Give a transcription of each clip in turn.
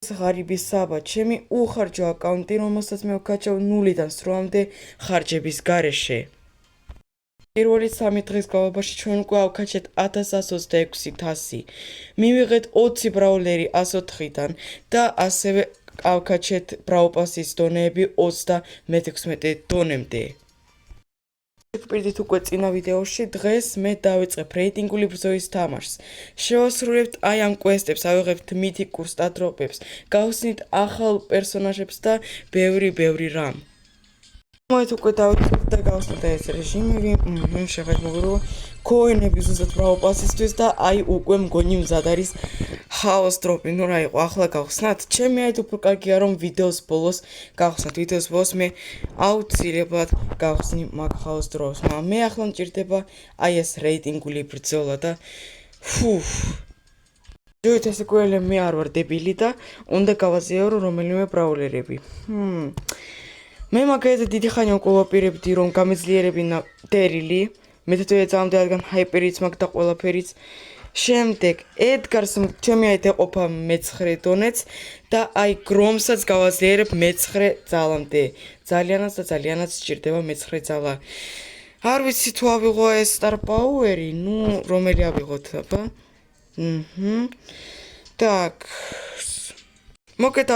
ღარიბი საბა, ჩემი უხარჯო აკაუნტი, რომელსაც მე ვქაჩავ 0-დან 8-მდე ხარჯების გარეშე. პირველი 3 დღის განმავლობაში ჩვენ უკვე ავქაჩეთ 1126.100. მივიღეთ 20 ბრაულერი 104-დან და ასევე ავქაჩეთ ბრაუპასის დონეები 36 დონემდე. Პირდით უკვე წინა ვიდეოში დღეს მე დავიწყებ რეიტინგული ბრძოლის თამაშს. შევასრულებთ აი ამ კვესტებს, ავიღებთ მითიკურ სტადროპებს, გავხსნით ახალ პერსონაჟებს და ბევრი რამ. მოით უკვე დავიწყებ და გავხსნით ეს რეჟიმები, შეხედეთ მოგროვა კოინები ზუსტად ბრაუპასისთვის და აი უკვე მგონი მზად არის ჰაოს დროპი. ნუ რა იყო, ახლა გავხსნათ. ჩემი აით უფრო კარგია რომ ვიდეოს ბოლოს გავხსნათ. ვიდეოს ბოლოს მე აუცილებლად გავხსნი მაგ ჰაოს დროპს. მაგრამ მე ახლა მჭირდება აი ეს რეიტინგული ბრძოლა და ჯოით ეს ყველა მე არ ვარ დებილი და უნდა გავაზიარო რომელიმე ბრაულერები. მე მაგალითად დიდი ხანი უკვე ვაპირებდი რომ გამეძლიერებინა დერილი. მეთოდე წამამდე რადგან ჰაიპერიც მაგ და ყველაფერიც. შემდეგ ედგარს ჩემი აით ეყოფა მე-9 დონეც და აი გრომსაც გავაძლიერებ მე-9 ძალამდე. ძალიანაც სჭირდება მე-9 ძალა. არ ვიცი თუ ავიღო ეს სტარ პაუერი, ნუ რომელი ავიღოთ აბა. Так. მოკეთ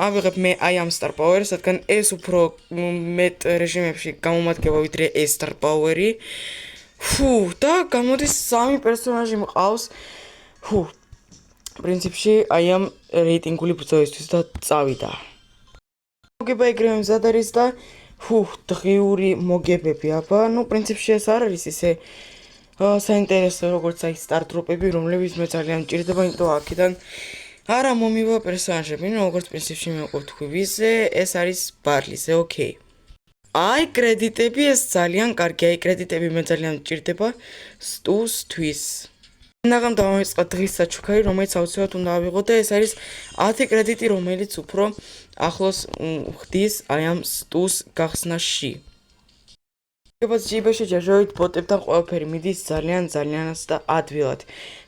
ავიღებ მე აი ამ სტარ პაუერს, რადგან ეს უფრო მეტ რეჟიმებში გამომადგება ვიდრე ეს სტარ პაუერი. და გამოდის 3 პერსონაჟი მყავს. პრინციპში აი ამ რეიტინგული ბრძოლისთვის და წავიდა. მოგება ეგრევე მზად არის და დღიური მოგებები აბა. ნუ პრინციპში ეს არ არის ისე საინტერესო როგორც აი სტარტ-დროპები, რომლებიც მე ძალიან მჭირდება, იმიტომ აქედან არა მომივა პერსონაჟები, ნუ როგორც პრინციპში მეყო თქვი ვიზე, ეს არის ბარლიზე, ოკეი. აი კრედიტები ეს ძალიან კარგია, აი კრედიტები მე ძალიან მჭირდება სტუსთვის. ნაღამ დავიწყე დღის საჩუქარი, რომელიც აუცილებლად უნდა ავიღო და ეს არის 10 კრედიტი, რომელიც უფრო ახლოს ხდის აი ამ სტუს გახსნაში. ებაც ჯიბეში ჯაჟოით ბოტებთან ყველაფერი მიდის ძალიანაც და ადვილად.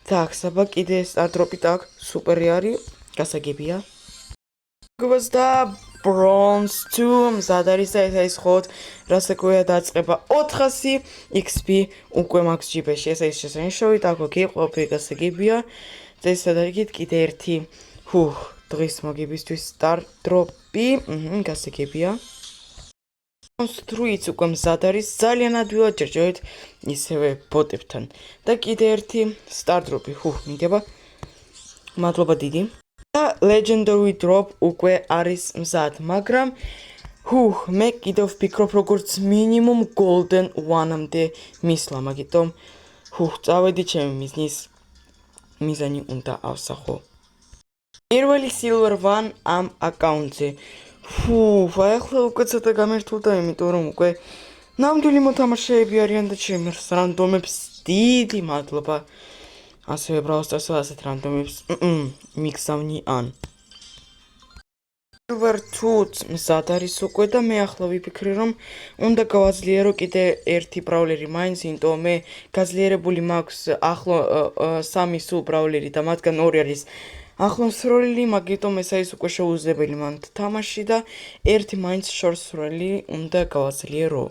Так, საბა კიდე სტარდროპი так, სუპერი არის, გასაგებია. გობას და bronze 2 მზად არის და ეს არის ხოთ, რასაკვირია დაწყება 400 XP უკვე მაქვს ჯიბეში, ეს არის შესანიშნავი, так, ოკეი, ყველაფერი გასაგებია. წესადაგით კიდე ერთი დღის მოგებისთვის სტარდროპი, გასაგებია. Construits უკვე მზად არის, ძალიან ადვილად ჯერჯერობით ისევე ბოტებთან. და კიდე ერთი სტარდროპი, მინდება. მადლობა დიდი. და legendary drop უკვე არის მზად, მაგრამ მე კიდევ ვფიქრობ როგორც მინიმუმ golden 1-მდე მისვლა, მაგიტომ წავედი ჩემი მიზნის მიზანი უნდა ავსახო. პირველი silver 1 ამ აკაუნტზე. ახლა უკვე ცოტა გამერთულდა, იმიტომ რომ უკვე ნამდვილი მოთამაშეები არიან და ჩემს რანდომებს დიდი მადლობა. ასევე ბრაუსტარსა ასეთ რანდომებს მიგზავნი ან. silver 2 მზად არის უკვე და მე ახლა ვიფიქრე რომ უნდა გავაძლიერო კიდე ერთი ბრაულერი მაინც, იმიტომ მე გაძლიერებული მაქვს ახლო 3 სულ ბრაულერი და მათგან 2 არის ახლომსროლილი, მაგიტომ ეს არის უკვე შეუძლებელი მან თამაში და ერთი მაინც შორსროლილი უნდა გავაძლიერო.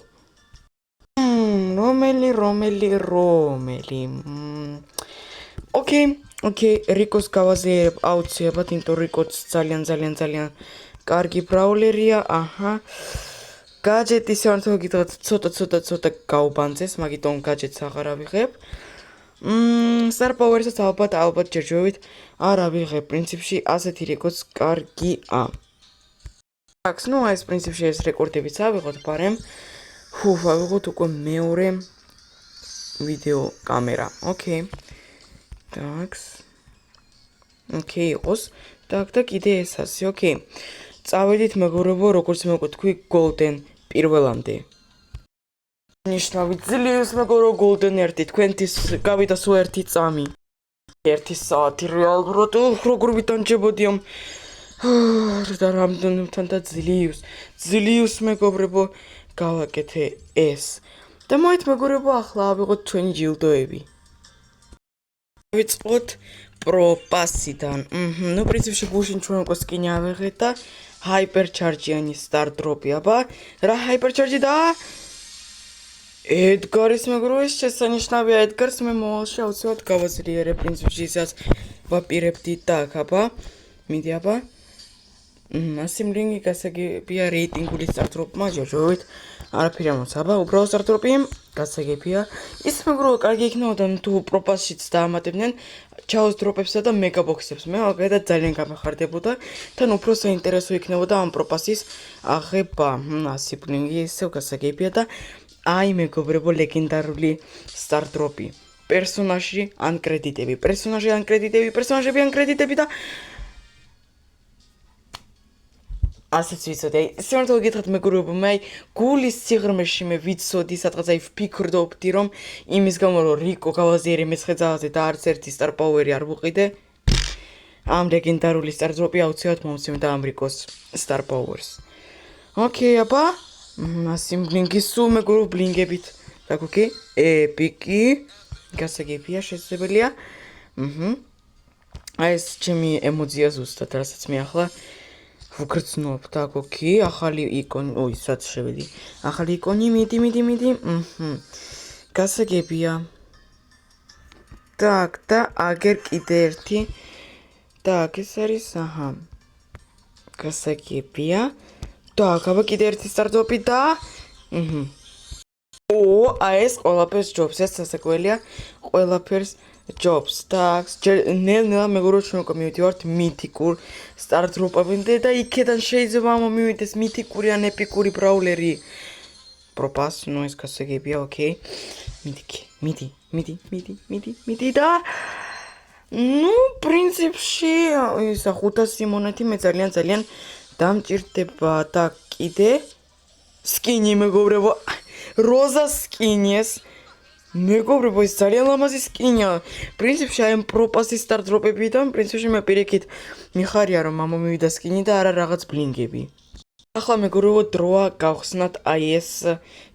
რომელი. ოკეი, რიკოს გავაძლიერებ აუცილებლად, იმიტომ რიკოც ძალიან კარგი ბრაულერია, გაჯეტის სამართალ გითხრათ ცოტა გაუბანძეს, მაგიტომ გაჯეტს აღარ ავიღებ. Star Power-საც ალბათ ჯერჯერობით არ ავიღებ, პრინციპში ასეთი რეკორდს კარგია. აქ, ნუ ეს პრინციპში ეს რეკორდებიც ავიღოთ, მაგრამ ავიღოთ უკვე მეორე ვიდეო კამერა. ოკეი. Так. ოკეი, იყოს. Так და კიდე ეს ასე, ოკეი. წავედით მეგობრებო, როგორც მე ვთქვი, golden პირველამდე. ნიშნავი ძლიერს მეგობრებო, golden 1, თქვენთვის გავიდა სულ 1 წამი. 1 საათი რეალურად როგორ ვიტანჯებოდიამ. და რამდენთან და ძლიერს მეგობრებო, გავაკეთე ეს. და მოით მეგობრებო, ახლა ავიღოთ ჩვენი ჯილდოები. ვიწყოთ პროპასიდან. ნუ პრინციპში გუშინ ჩვენ უკვე სკინი ავიღეთ და ჰაიპერჩარჯიანი სტარტ-დროპი, აბა. რა ჰაიპერჩარჯი და ედგარის მეგრო ეს შესანიშნავია ედგარს მე მოვალში აუცილებლად გავაძლიერებ პრინციპში ისაც ვაპირებდი და აბა. მიდი აბა. ასიმლინგი გასაგებია რეიტინგული სტარტ-დროპმა ჯოჯოვით. არაფერი ამოც აბა, უბრალოდ სტარტ-დროპი გასაგებია. ის მეგრო კარგი იქნებოდა თუ პროპასშიც დაამატებდნენ ჩაოს დროპებსა და მეგაბოქსებს. მე მაგალითად ძალიან გამეხარდებოდა. თან უფრო საინტერესო იქნებოდა ამ პროპასის აღება. ასიმლინგი ისევ გასაგებია და აი მეგობრებო ლეგენდარული სტარტ-დროპი. პერსონაჟი ან კრედიტები და ასეც ვიცოდი, აი, სიმართლე გითხრათ მეგობრებო, მე აი გულის სიღრმეში მე ვიცოდი, სადღაც აი ვფიქრობდი, რომ იმის გამო რომ რიკო გავაზიარე მეცხრე ძალაზე და არც ერთი სტარ პაუერი არ ვუყიდე. ამ ლეგენდარული სტარ-დროპი აუცილებლად მომცემდა ამ რიკოს სტარ პაუერს. ოკეი, აბა. ასიმბლინგი სულ მეგობრებო ბლინგებით. დაგოქი? ეპიკი. გასაგებია შესაძლებელია. აი ეს ჩემი ემოცია ზუსტად, რასაც მე ახლა ვგრძნობ დაგოქი, ახალი იკონი, ой, სად შევედი. ახალი იკონი, მიდი. გასაგებია. так, და აგერ კიდე ერთი. так, ეს არის, აჰა. გასაგებია. так, აბა კიდე ერთი სტარტ-დროპი და აი ეს ყველაფერს ჯობს, ეს სასაკველია. ყველაფერს ჯობს. так, ნელ-ნელა მეგობრებო ჩვენ უკვე მივიდივართ მითიკურ სტარტ-დროპებამდე და იქიდან შეიძლება მომივიდეს მითიკური ან ეპიკური ბრაულერი. პროპას, ნუ ეს გასაგებია, ოკეი. მიდი და ნუ პრინციპში ის 500 მონეტი მე ძალიან დამჭირდება და კიდე სკინი მეგობრებო. როზა სკინი ეს მეგობრებო ეს ძალიან ლამაზი სკინია. პრინციპში აი ამ პროპასის სტარტ-დროპებიდან პრინციპში მე პირიქით მიხარია რომ მომივიდა სკინი და არა რაღაც ბლინგები. ახლა მეგობრებო დროა გავხსნათ აი ეს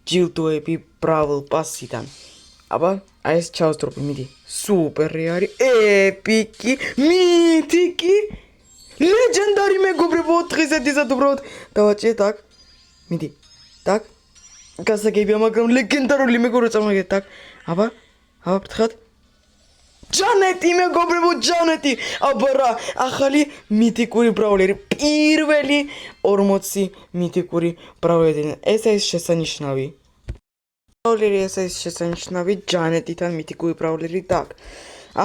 ჯილდოები ბრავლ პასიდან. აბა აი ეს ჩაოს დროპი მიდი. სუპერი არის, ეპიკი, მითიკი, ლეგენდარი მეგობრებო 4-ზე უბრალოდ დავაჭიე так. მიდი. так. გასაგებია, მაგრამ ლეგენდარული მეგობრებო წარმოგიდგენთ так. აბა ფთხად. ჯანეტი მეგობრებო, ჯანეტი. აბა რა, ახალი მითიკური ბრაულერი. პირველი 40 მითიკური ბრაულერი. ეს არის შესანიშნავი. ბრაულერი ეს არის შესანიშნავი ჯანეტიდან მითიკური ბრაულერი так.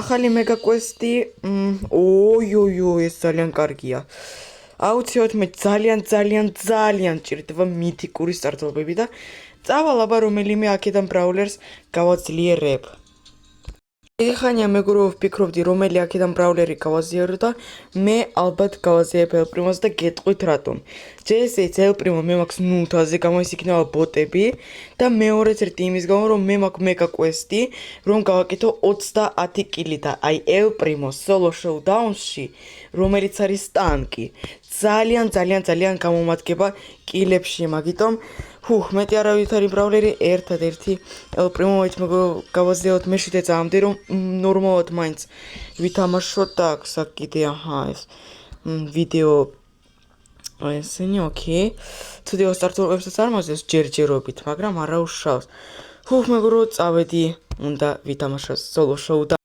ახალი მეგა კვესტი, ეს ძალიან კარგია. აუცილებლად მე ძალიან ჭირდება მითიკური სტარტ-დროპები და წავალ აბა რომელიმე აქედან ბრაულერს გავაძლიერებ. ეხანია მეგობრებო ვფიქრობდი რომელი აქედან ბრაულერი გავაზიარო და მე ალბათ გავაზიარებ ელპრიმოს და გეტყვით რატომ. ჯესეც ელპრიმო მე მაქვს 0-ზე გამოის იქნება ბოტები და მეორეც ერთი იმის გამო რომ მე მაქვს მეგა კვესტი რომ გავაკეთო 30 კილი და აი ელპრიმო სოლო შოუდაუნში რომელიც არის ტანკი ძალიან გამომადგება კილებში, მაგიტომ მეტი არავით არის ბრაულერი ერთადერთი ელპრიმო გავაზიაროთ მე 7 წამამდე რომ ნორმალად მაინც ვითამაშოთ და საკიდე ეს ვიდეო ესენი ოკეი თუდი სტარტ-დროპებსაც არ მოძებს ჯერჯერობით, მაგრამ არა უშავს. მეგობრებო წავედი უნდა ვითამაშოთ სოლო შოუდაუნ